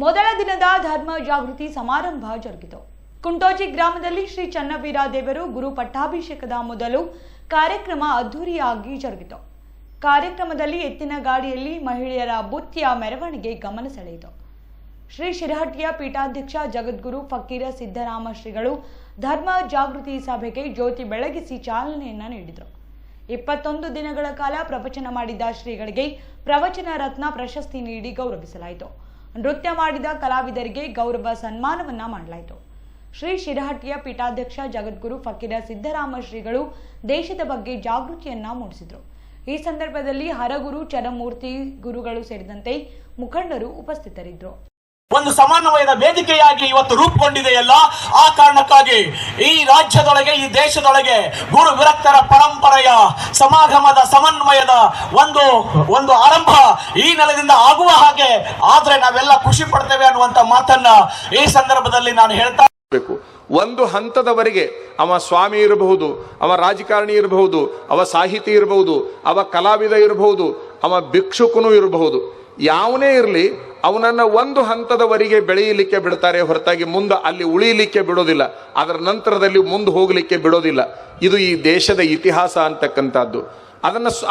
ಮೊದಲ ದಿನದ ಧರ್ಮ ಜಾಗೃತಿ ಸಮಾರಂಭ ಜರುಗಿತು. ಕುಂಟೋಜಿ ಗ್ರಾಮದಲ್ಲಿ ಶ್ರೀ ಚನ್ನವೀರ ದೇವರು ಗುರು ಪಟ್ಟಾಭಿಷೇಕದ ಮೊದಲು ಕಾರ್ಯಕ್ರಮ ಅದ್ದೂರಿಯಾಗಿ ಜರುಗಿತು. ಕಾರ್ಯಕ್ರಮದಲ್ಲಿ ಎತ್ತಿನ ಗಾಡಿಯಲ್ಲಿ ಮಹಿಳೆಯರ ಬುತ್ತಿಯ ಮೆರವಣಿಗೆ ಗಮನ ಸೆಳೆಯಿತು. ಶ್ರೀ ಶಿರಹಟ್ಟಿಯ ಪೀಠಾಧ್ಯಕ್ಷ ಜಗದ್ಗುರು ಫಕೀರ ಸಿದ್ದರಾಮ ಶ್ರೀಗಳು ಧರ್ಮ ಜಾಗೃತಿ ಸಭೆಗೆ ಜ್ಯೋತಿ ಬೆಳಗಿಸಿ ಚಾಲನೆಯನ್ನ ನೀಡಿದರು. 21 ದಿನಗಳ ಕಾಲ ಪ್ರವಚನ ಮಾಡಿದ ಶ್ರೀಗಳಿಗೆ ಪ್ರವಚನ ರತ್ನ ಪ್ರಶಸ್ತಿ ನೀಡಿ ಗೌರವಿಸಲಾಯಿತು. ನೃತ್ಯ ಮಾಡಿದ ಕಲಾವಿದರಿಗೆ ಗೌರವ ಸನ್ಮಾನವನ್ನ ಮಾಡಲಾಯಿತು. ಶ್ರೀ ಶಿರಹಟ್ಟಿಯ ಪೀಠಾಧ್ಯಕ್ಷ ಜಗದ್ಗುರು ಫಕೀರ ಸಿದ್ದರಾಮ ಶ್ರೀಗಳು ದೇಶದ ಬಗ್ಗೆ ಜಾಗೃತಿಯನ್ನ ಮೂಡಿಸಿದರು. ಈ ಸಂದರ್ಭದಲ್ಲಿ ಹರಗುರು ಚರಮೂರ್ತಿ ಗುರುಗಳು ಸೇರಿದಂತೆ ಮುಖಂಡರು ಉಪಸ್ಥಿತರಿದ್ದರು. ಒಂದು ಸಮನ್ವಯದ ವೇದಿಕೆಯಾಗಿ ಇವತ್ತು ರೂಪುಗೊಂಡಿದೆಯಲ್ಲ, ಆ ಕಾರಣಕ್ಕಾಗಿ ಈ ರಾಜ್ಯದೊಳಗೆ, ಈ ದೇಶದೊಳಗೆ ಗುರು ವಿರಕ್ತರ ಪರಂಪರೆಯ ಸಮಾಗಮದ ಸಮನ್ವಯದ ಒಂದು ಆರಂಭ ಈ ನೆಲದಿಂದ ಆಗುವ ಹಾಗೆ ಆದ್ರೆ ನಾವೆಲ್ಲ ಖುಷಿ ಪಡ್ತೇವೆ ಅನ್ನುವಂತ ಮಾತನ್ನ ಈ ಸಂದರ್ಭದಲ್ಲಿ ನಾನು ಹೇಳ್ತಾ ಬೇಕು. ಒಂದು ಹಂತದವರೆಗೆ ಅವ ಸ್ವಾಮಿ ಇರಬಹುದು, ಅವ ರಾಜಕಾರಣಿ ಇರಬಹುದು, ಅವ ಸಾಹಿತಿ ಇರಬಹುದು, ಅವ ಕಲಾವಿದ ಇರಬಹುದು, ಅವ ಭಿಕ್ಷುಕನು ಇರಬಹುದು, ಯಾವನೇ ಇರಲಿ ಅವನನ್ನ ಒಂದು ಹಂತದವರೆಗೆ ಬೆಳೆಯಲಿಕ್ಕೆ ಬಿಡ್ತಾರೆ ಹೊರತಾಗಿ ಮುಂದೆ ಅಲ್ಲಿ ಉಳಿಯಲಿಕ್ಕೆ ಬಿಡೋದಿಲ್ಲ. ಅದರ ನಂತರದಲ್ಲಿ ಮುಂದೆ ಹೋಗಲಿಕ್ಕೆ ಬಿಡೋದಿಲ್ಲ. ಇದು ಈ ದೇಶದ ಇತಿಹಾಸ ಅಂತಕ್ಕಂಥದ್ದು.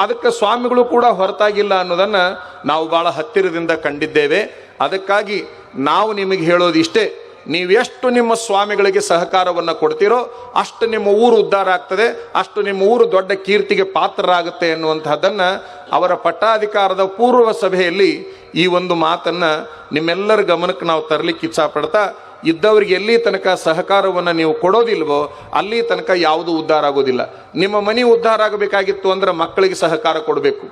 ಅದಕ್ಕೆ ಸ್ವಾಮಿಗಳು ಕೂಡ ಹೊರತಾಗಿಲ್ಲ ಅನ್ನೋದನ್ನ ನಾವು ಬಹಳ ಹತ್ತಿರದಿಂದ ಕಂಡಿದ್ದೇವೆ. ಅದಕ್ಕಾಗಿ ನಾವು ನಿಮಗೆ ಹೇಳೋದಿಷ್ಟೇ, ನೀವೆಷ್ಟು ನಿಮ್ಮ ಸ್ವಾಮಿಗಳಿಗೆ ಸಹಕಾರವನ್ನು ಕೊಡ್ತೀರೋ ಅಷ್ಟು ನಿಮ್ಮ ಊರು ಉದ್ಧಾರ ಆಗ್ತದೆ, ಅಷ್ಟು ನಿಮ್ಮ ಊರು ದೊಡ್ಡ ಕೀರ್ತಿಗೆ ಪಾತ್ರರಾಗುತ್ತೆ ಎನ್ನುವಂತಹದ್ದನ್ನ ಅವರ ಪಟ್ಟಾಧಿಕಾರದ ಪೂರ್ವ ಸಭೆಯಲ್ಲಿ ಈ ಒಂದು ಮಾತನ್ನ ನಿಮ್ಮೆಲ್ಲರ ಗಮನಕ್ಕೆ ನಾವು ತರಲಿಕ್ಕೆ ಇಚ್ಛಾಪಡ್ತಾ, ಇದ್ದವರಿಗೆ ಎಲ್ಲಿ ತನಕ ಸಹಕಾರವನ್ನು ನೀವು ಕೊಡೋದಿಲ್ವೋ ಅಲ್ಲಿ ತನಕ ಯಾವುದು ಉದ್ಧಾರ ಆಗೋದಿಲ್ಲ. ನಿಮ್ಮ ಮನೆ ಉದ್ಧಾರ ಆಗಬೇಕಾಗಿತ್ತು ಅಂದ್ರೆ ಮಕ್ಕಳಿಗೆ ಸಹಕಾರ ಕೊಡಬೇಕು,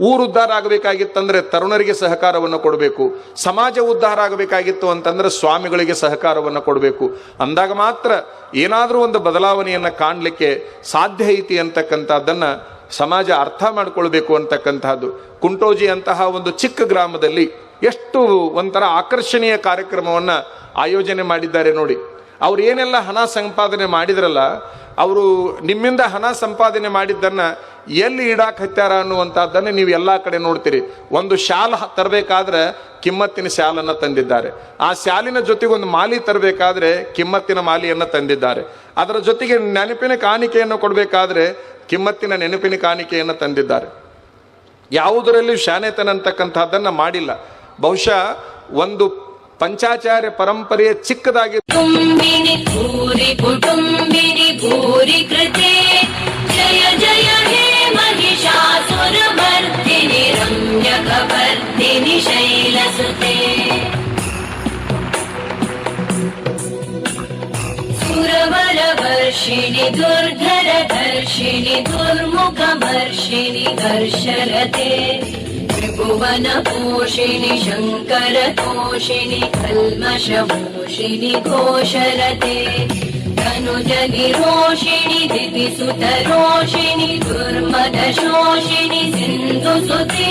ಊರು ಉದ್ಧಾರ ಆಗಬೇಕಾಗಿತ್ತಂದ್ರೆ ತರುಣರಿಗೆ ಸಹಕಾರವನ್ನು ಕೊಡಬೇಕು, ಸಮಾಜ ಉದ್ಧಾರ ಆಗಬೇಕಾಗಿತ್ತು ಅಂತಂದ್ರೆ ಸ್ವಾಮಿಗಳಿಗೆ ಸಹಕಾರವನ್ನು ಕೊಡಬೇಕು. ಅಂದಾಗ ಮಾತ್ರ ಏನಾದರೂ ಒಂದು ಬದಲಾವಣೆಯನ್ನು ಕಾಣಲಿಕ್ಕೆ ಸಾಧ್ಯ ಐತಿ ಅಂತಕ್ಕಂಥದ್ದನ್ನ ಸಮಾಜ ಅರ್ಥ ಮಾಡ್ಕೊಳ್ಬೇಕು ಅಂತಕ್ಕಂಥದ್ದು. ಕುಂಟೋಜಿ ಅಂತಹ ಒಂದು ಚಿಕ್ಕ ಗ್ರಾಮದಲ್ಲಿ ಎಷ್ಟು ಒಂಥರ ಆಕರ್ಷಣೀಯ ಕಾರ್ಯಕ್ರಮವನ್ನ ಆಯೋಜನೆ ಮಾಡಿದ್ದಾರೆ ನೋಡಿ. ಅವ್ರು ಏನೆಲ್ಲ ಹಣ ಸಂಪಾದನೆ ಮಾಡಿದ್ರಲ್ಲ, ಅವರು ನಿಮ್ಮಿಂದ ಹಣ ಸಂಪಾದನೆ ಮಾಡಿದ್ದನ್ನ ಎಲ್ಲಿ ಇಡಾಕ್ ಹತ್ಯಾರ ಅನ್ನುವಂಥದ್ದನ್ನು ನೀವು ಎಲ್ಲ ಕಡೆ ನೋಡ್ತೀರಿ. ಒಂದು ಶಾಲ್ ತರಬೇಕಾದ್ರೆ ಕಿಮ್ಮತ್ತಿನ ಶಾಲನ್ನು ತಂದಿದ್ದಾರೆ, ಆ ಶಾಲಿನ ಜೊತೆಗೆ ಒಂದು ಮಾಲಿ ತರಬೇಕಾದ್ರೆ ಕಿಮ್ಮತ್ತಿನ ಮಾಲಿಯನ್ನು ತಂದಿದ್ದಾರೆ, ಅದರ ಜೊತೆಗೆ ನೆನಪಿನ ಕಾಣಿಕೆಯನ್ನು ಕೊಡಬೇಕಾದ್ರೆ ಕಿಮ್ಮತ್ತಿನ ನೆನಪಿನ ಕಾಣಿಕೆಯನ್ನು ತಂದಿದ್ದಾರೆ. ಯಾವುದರಲ್ಲಿ ಶಾನೆತನ ಅಂತಕ್ಕಂಥದ್ದನ್ನ ಮಾಡಿಲ್ಲ. ಬಹುಶಃ ಒಂದು ಪಂಚಾಚಾರ್ಯ ಪರಂಪರೆಯ ಚಿಕ್ಕದಾಗಿ ಭೂರಿ ಕೃತೆ ಜಯ ಜಯ ಹೇ ಮಹಿಷಾಸುರ ಮರ್ದಿನಿ ರಮ್ಯಕವರ್ದಿನಿ ಶೈಲಸುತೆ ಸುರವರ ವರ್ಷಿಣಿ ದುರ್ಧರ ಧರ್ಷಿಣಿ ದುರ್ಮುಖ ಮರ್ಷಿಣಿ ಘರ್ಷರತೆ ತ್ರಿಭುವನ ಪೋಷಿಣಿ ಶಂಕರ ತೋಷಿಣಿ ಕಲ್ಮಷ ಮೋಷಿಣಿ ಘೋಷರತೆ ಧನುಜನಿ ರೋಷಿಣಿ ದಿತಿ ಸುತ ರೋಷಿಣಿ ದುರ್ಮದ ಶೋಷಿಣಿ ಸಿಂಧು ಸುತೆ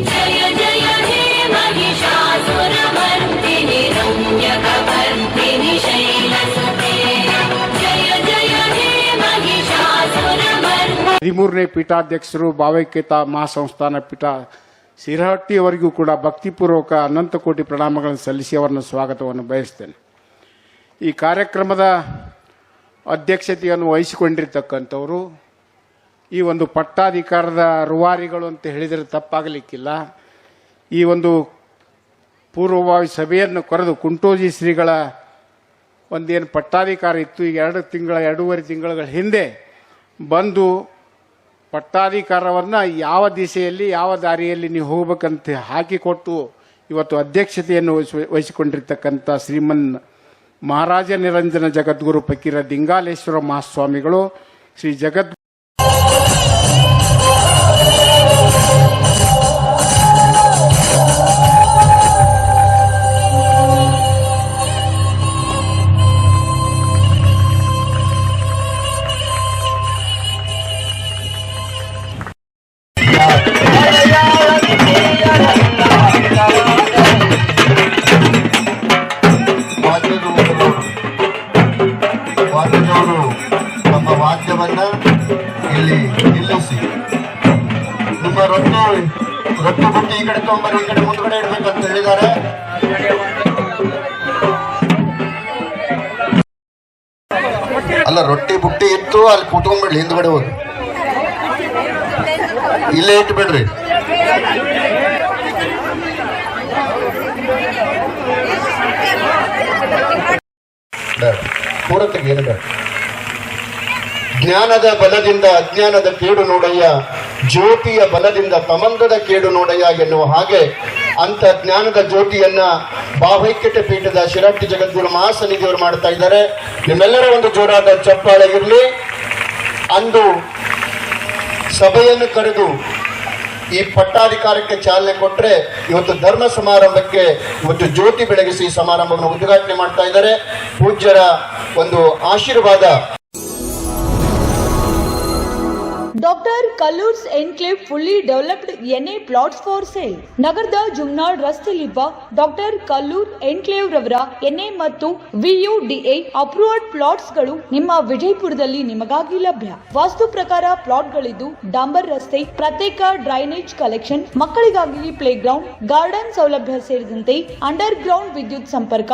ಜಯ ಜಯ ಹೇ ಮಹಿಷಾಸುರ ಮರ್ದಿನಿ ರಮ್ಯಕವರ್ದಿನಿ ಶೈಲಸುತೆ ಜಯ ಜಯ ಹೇ ಮಹಿಷಾಸುರ ಮರ್ದಿನಿ. 13ನೇ ಪೀಠಾಧ್ಯಕ್ಷರು ಭಾವೈಕ್ಯತ ಮಹಾಸಂಸ್ಥಾನ ಪೀಠ ಶಿರಹಟ್ಟಿಯವರಿಗೂ ಕೂಡ ಭಕ್ತಿಪೂರ್ವಕ ಅನಂತ ಕೋಟಿ ಪ್ರಣಾಮಗಳನ್ನು ಸಲ್ಲಿಸಿ ಅವರನ್ನು ಸ್ವಾಗತವನ್ನು ಬಯಸ್ತೇನೆ. ಈ ಕಾರ್ಯಕ್ರಮದ ಅಧ್ಯಕ್ಷತೆಯನ್ನು ವಹಿಸಿಕೊಂಡಿರ್ತಕ್ಕಂಥವರು ಈ ಒಂದು ಪಟ್ಟಾಧಿಕಾರದ ರೂವಾರಿಗಳು ಅಂತ ಹೇಳಿದರೆ ತಪ್ಪಾಗಲಿಕ್ಕಿಲ್ಲ. ಈ ಒಂದು ಪೂರ್ವಭಾವಿ ಸಭೆಯನ್ನು ಕರೆದು ಕುಂಟೋಜಿ ಶ್ರೀಗಳ ಒಂದೇನು ಪಟ್ಟಾಧಿಕಾರ ಇತ್ತು, ಈಗ 2.5 ತಿಂಗಳ ಹಿಂದೆ ಬಂದು ಪಟ್ಟಾಧಿಕಾರವನ್ನು ಯಾವ ದಿಶೆಯಲ್ಲಿ ಯಾವ ದಾರಿಯಲ್ಲಿ ನೀವು ಹೋಗಬೇಕಂತ ಹಾಕಿಕೊಟ್ಟು ಇವತ್ತು ಅಧ್ಯಕ್ಷತೆಯನ್ನು ವಹಿಸಿಕೊಂಡಿರ್ತಕ್ಕಂಥ ಶ್ರೀಮನ್ ಮಹಾರಾಜ ನಿರಂಜನ ಜಗದ್ಗುರು ಫಕೀರ ದಿಂಗಾಲೇಶ್ವರ ಮಹಾಸ್ವಾಮಿಗಳು ಶ್ರೀ ಜಗದ್ ನಮ್ಮ ವಾದ್ಯವನ್ನ ಇಲ್ಲಿ ನಿಲ್ಲಿಸಿ ನಿಮ್ಮ ರೊಟ್ಟು ಬುಟ್ಟಿ ಈ ಕಡೆ ತೊಂಬರಿ ಈ ಕಡೆ ಮುಂದ್ಗಡೆ ಇಡ್ಬೇಕಂತ ಹೇಳಿದ್ದಾರೆ. ಕೂತು ಅಲ್ಲಿ ಕೂತ್ಕೊಂಡ್ಬಿಡ್ಲಿ, ಹಿಂದ್ಗಡೆ ಹೋಗಿ ಇಲ್ಲೇ ಇಟ್ಬಿಡ್ರಿ. ಪೂರತೆಗೆ ಏನು ಬೇಡ. ಜ್ಞಾನದ ಬಲದಿಂದ ಅಜ್ಞಾನದ ಕೇಡು ನೋಡಯ್ಯ, ಜ್ಯೋತಿಯ ಬಲದಿಂದ ತಮಂದದ ಕೇಡು ನೋಡಯ್ಯ ಎನ್ನುವ ಹಾಗೆ ಅಂತ ಜ್ಞಾನದ ಜ್ಯೋತಿಯನ್ನ ಭಾವೈಕ್ಯತೆ ಪೀಠದ ಶಿರಟ್ಟಿ ಜಗದ್ಗುರು ಮಹಾಸನ್ನಿಧಿಯವರು ಮಾಡ್ತಾ ಇದ್ದಾರೆ. ನಿಮ್ಮೆಲ್ಲರ ಒಂದು ಜೋರಾದ ಚಪ್ಪಾಳೆ ಇರಲಿ. ಅಂದು ಸಭೆಯನ್ನು ಕರೆದು ಈ ಪಟ್ಟಾಧಿಕಾರಕ್ಕೆ ಚಾಲನೆ ಕೊಟ್ಟರೆ ಇವತ್ತು ಧರ್ಮ ಸಮಾರಂಭಕ್ಕೆ ಇವತ್ತು ಜ್ಯೋತಿ ಬೆಳಗಿಸಿ ಸಮಾರಂಭವನ್ನು ಉದ್ಘಾಟನೆ ಮಾಡ್ತಾ ಇದ್ದಾರೆ. ಪೂಜ್ಯರ ಒಂದು ಆಶೀರ್ವಾದ. Doctor Kallur's enclave fully developed NA plots for sale. ನಗರದ ಜುಮ್ನಾಳ್ ರಸ್ತೆಯಲ್ಲಿರುವ ಡಾಕ್ಟರ್ ಕಲ್ಲೂರ್ ಎನ್ಕ್ಲೇವ್ ರವರ ಎನ್ಎ ಮತ್ತು ವಿಯುಡಿಎ ಅಪ್ರೂವ್ಡ್ ಪ್ಲಾಟ್ಸ್ ಗಳು ನಿಮ್ಮ ವಿಜಯಪುರದಲ್ಲಿ ನಿಮಗಾಗಿ ಲಭ್ಯ. ವಾಸ್ತು ಪ್ರಕಾರ ಪ್ಲಾಟ್ಗಳಿದ್ದು ಡಾಂಬರ್ ರಸ್ತೆ, ಪ್ರತ್ಯೇಕ ಡ್ರೈನೇಜ್ ಕಲೆಕ್ಷನ್, ಮಕ್ಕಳಿಗಾಗಿ ಪ್ಲೇ ಗ್ರೌಂಡ್, ಗಾರ್ಡನ್ ಸೌಲಭ್ಯ ಸೇರಿದಂತೆ ಅಂಡರ್ ಗ್ರೌಂಡ್ ವಿದ್ಯುತ್ ಸಂಪರ್ಕ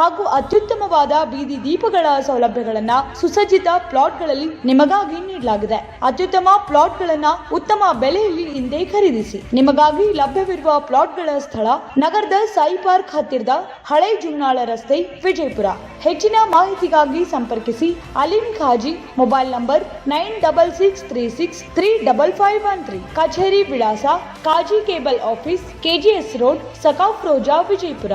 ಹಾಗೂ ಅತ್ಯುತ್ತಮವಾದ ಬೀದಿ ದೀಪಗಳ ಸೌಲಭ್ಯಗಳನ್ನ ಸುಸಜ್ಜಿತ ಪ್ಲಾಟ್ಗಳಲ್ಲಿ ನಿಮಗಾಗಿ ನೀಡಲಾಗಿದೆ. ಅತ್ಯುತ್ತಮ ಪ್ಲಾಟ್ಗಳನ್ನ ಉತ್ತಮ ಬೆಲೆಯಲ್ಲಿ ಹಿಂದೆ ಖರೀದಿಸಿ. ನಿಮಗಾಗಿ ಲಭ್ಯವಿರುವ ಪ್ಲಾಟ್ಗಳ ಸ್ಥಳ ನಗರದ ಸಾಯಿ ಪಾರ್ಕ್ ಹತ್ತಿರದ ಹಳೆ ಜುಮ್ನಾಳ ರಸ್ತೆ, ವಿಜಯಪುರ. ಹೆಚ್ಚಿನ ಮಾಹಿತಿಗಾಗಿ ಸಂಪರ್ಕಿಸಿ ಅಲಿಂ ಖಾಜಿ. Mobile number 9636363513. ಕಚೇರಿ ವಿಳಾಸ ಕಾಜಿ ಕೇಬಲ್ ಆಫೀಸ್, ಕೆಜಿಎಸ್ ರೋಡ್, ಸಕಾಫ್ ರೋಜಾ, ವಿಜಯಪುರ.